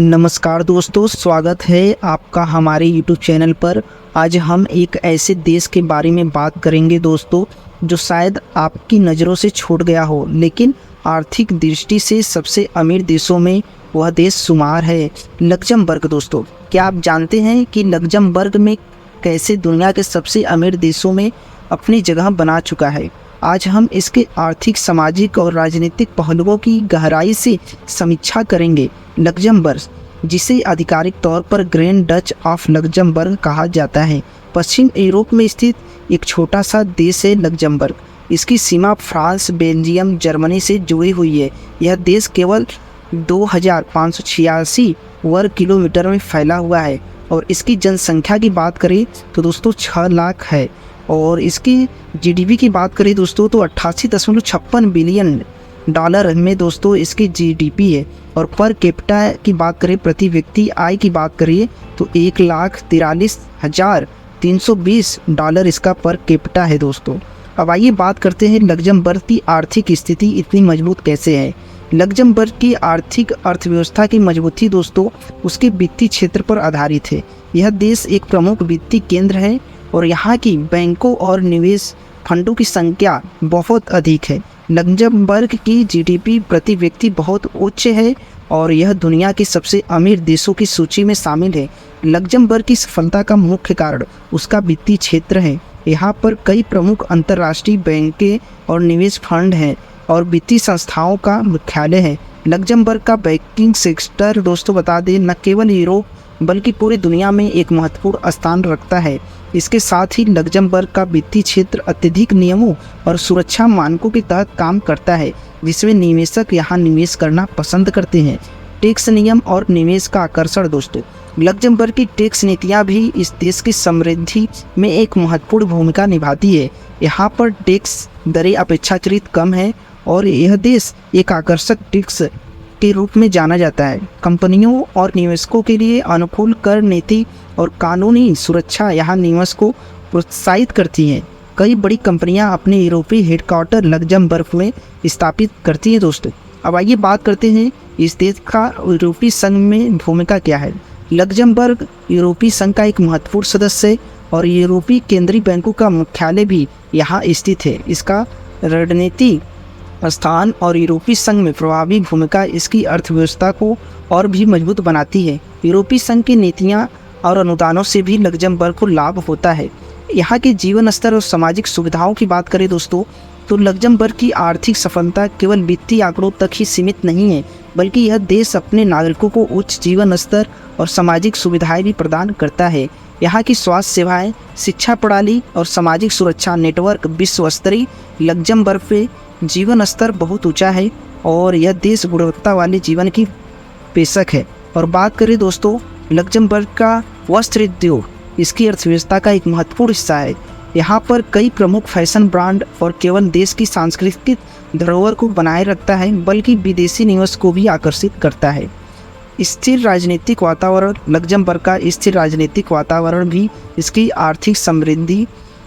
नमस्कार दोस्तों, स्वागत है आपका हमारे YouTube चैनल पर। आज हम एक ऐसे देश के बारे में बात करेंगे दोस्तों, जो शायद आपकी नज़रों से छूट गया हो, लेकिन आर्थिक दृष्टि से सबसे अमीर देशों में वह देश शुमार है, लक्ज़मबर्ग। दोस्तों, क्या आप जानते हैं कि लक्ज़मबर्ग में कैसे दुनिया के सबसे अमीर देशों में अपनी जगह बना चुका है। आज हम इसके आर्थिक, सामाजिक और राजनीतिक पहलुओं की गहराई से समीक्षा करेंगे। लक्ज़मबर्ग, जिसे आधिकारिक तौर पर ग्रैंड डच ऑफ लक्ज़मबर्ग कहा जाता है, पश्चिम यूरोप में स्थित एक छोटा सा देश है लक्ज़मबर्ग। इसकी सीमा फ्रांस, बेल्जियम, जर्मनी से जुड़ी हुई है। यह देश केवल 2586 वर्ग किलोमीटर में फैला हुआ है और इसकी जनसंख्या की बात करें तो दोस्तों 6 लाख है। और इसकी जीडीपी की बात करें दोस्तों तो 88.56 बिलियन डॉलर में दोस्तों इसकी जीडीपी है। और पर कैपिटा की बात करें, प्रति व्यक्ति आय की बात करिए तो 1,43,320 डॉलर इसका पर कैपिटा है दोस्तों। अब आइए बात करते हैं लक्ज़मबर्ग की आर्थिक स्थिति इतनी मजबूत कैसे है। लक्ज़मबर्ग की आर्थिक अर्थव्यवस्था की मजबूती दोस्तों उसके वित्तीय क्षेत्र पर आधारित है। यह देश एक प्रमुख वित्तीय केंद्र है और यहाँ की बैंकों और निवेश फंडों की संख्या बहुत अधिक है। लक्ज़मबर्ग की जीडीपी प्रति व्यक्ति बहुत उच्च है और यह दुनिया के सबसे अमीर देशों की सूची में शामिल है। लक्ज़मबर्ग की सफलता का मुख्य कारण उसका वित्तीय क्षेत्र है। यहाँ पर कई प्रमुख अंतर्राष्ट्रीय बैंकें और निवेश फंड हैं और वित्तीय संस्थाओं का मुख्यालय है। लक्ज़मबर्ग का बैंकिंग सेक्टर दोस्तों बता दें न केवल यूरोप बल्कि पूरी दुनिया में एक महत्वपूर्ण स्थान रखता है। इसके साथ ही लक्ज़मबर्ग का वित्तीय क्षेत्र अत्यधिक नियमों और सुरक्षा मानकों के तहत काम करता है, जिसमें निवेशक यहाँ निवेश करना पसंद करते हैं। टैक्स नियम और निवेश का आकर्षण दोस्तों, लक्ज़मबर्ग की टैक्स नीतियाँ भी इस देश की समृद्धि में एक महत्वपूर्ण भूमिका निभाती है। यहाँ पर टैक्स दरें अपेक्षाकृत कम है और यह देश एक आकर्षक टैक्स के रूप में जाना जाता है। कंपनियों और निवेशकों के लिए अनुकूल कर नीति और कानूनी सुरक्षा यहाँ निवेश को प्रोत्साहित करती हैं। कई बड़ी कंपनियाँ अपने यूरोपीय हेडक्वार्टर लक्ज़मबर्ग में स्थापित करती हैं दोस्तों। अब आइए बात करते हैं इस देश का यूरोपीय संघ में भूमिका क्या है। लक्ज़मबर्ग यूरोपीय संघ का एक महत्वपूर्ण सदस्य है और यूरोपीय केंद्रीय बैंकों का मुख्यालय भी यहाँ स्थित है। इसका रणनीति स्थान और यूरोपीय संघ में प्रभावी भूमिका इसकी अर्थव्यवस्था को और भी मजबूत बनाती है। यूरोपीय संघ की नीतियाँ और अनुदानों से भी लक्ज़मबर्ग को लाभ होता है। यहाँ के जीवन स्तर और सामाजिक सुविधाओं की बात करें दोस्तों तो लक्ज़मबर्ग की आर्थिक सफलता केवल वित्तीय आंकड़ों तक ही सीमित नहीं है, बल्कि यह देश अपने नागरिकों को उच्च जीवन स्तर और सामाजिक सुविधाएं भी प्रदान करता है। यहाँ की स्वास्थ्य सेवाएं, शिक्षा प्रणाली और सामाजिक सुरक्षा नेटवर्क विश्व स्तरीय। लक्ज़मबर्ग पे जीवन स्तर बहुत ऊंचा है और यह देश गुणवत्ता वाले जीवन की पेशक है। और बात करें दोस्तों लक्ज़मबर्ग का वस्त्र उद्योग इसकी अर्थव्यवस्था का एक महत्वपूर्ण हिस्सा है। यहाँ पर कई प्रमुख फैशन ब्रांड और केवल देश की सांस्कृतिक धरोहर को बनाए रखता है, बल्कि विदेशी निवेश को भी आकर्षित करता है। स्थिर राजनीतिक वातावरण, लक्ज़मबर्ग का स्थिर राजनीतिक वातावरण भी इसकी आर्थिक समृद्धि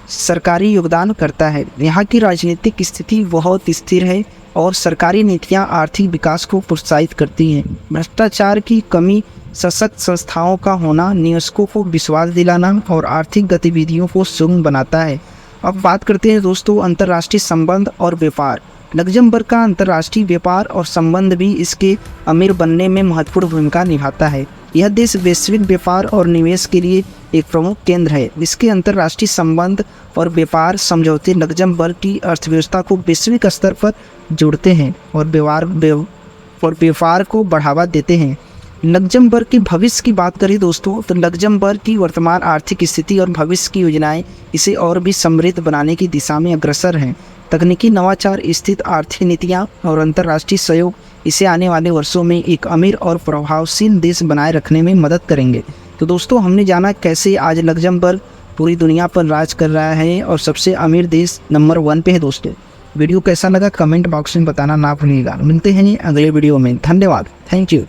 सरकारी योगदान करता है। यहाँ की राजनीतिक स्थिति बहुत स्थिर है और सरकारी नीतियाँ आर्थिक विकास को प्रोत्साहित करती हैं। भ्रष्टाचार की कमी, सशक्त संस्थाओं का होना निवेशकों को विश्वास दिलाना और आर्थिक गतिविधियों को सुगम बनाता है। अब बात करते हैं दोस्तों अंतर्राष्ट्रीय संबंध और व्यापार। लक्ज़मबर्ग का अंतर्राष्ट्रीय व्यापार और संबंध भी इसके अमीर बनने में महत्वपूर्ण भूमिका निभाता है। यह देश वैश्विक व्यापार और निवेश के लिए एक प्रमुख केंद्र है। इसके अंतर्राष्ट्रीय संबंध और व्यापार समझौते लक्ज़मबर्ग की अर्थव्यवस्था को वैश्विक स्तर पर जोड़ते हैं और व्यापार को बढ़ावा देते हैं। लक्ज़मबर्ग के भविष्य की बात करें दोस्तों तो लक्ज़मबर्ग की वर्तमान आर्थिक स्थिति और भविष्य की योजनाएं इसे और भी समृद्ध बनाने की दिशा में अग्रसर हैं। तकनीकी नवाचार, स्थित आर्थिक नीतियाँ और अंतर्राष्ट्रीय सहयोग इसे आने वाले वर्षों में एक अमीर और प्रभावशील देश बनाए रखने में मदद करेंगे। तो दोस्तों हमने जाना कैसे आज लक्ज़मबर्ग पूरी दुनिया पर राज कर रहा है और सबसे अमीर देश नंबर 1 पे है दोस्तों। वीडियो कैसा लगा कमेंट बॉक्स में बताना ना भूलिएगा। मिलते हैं अगले वीडियो में। धन्यवाद। Thank you.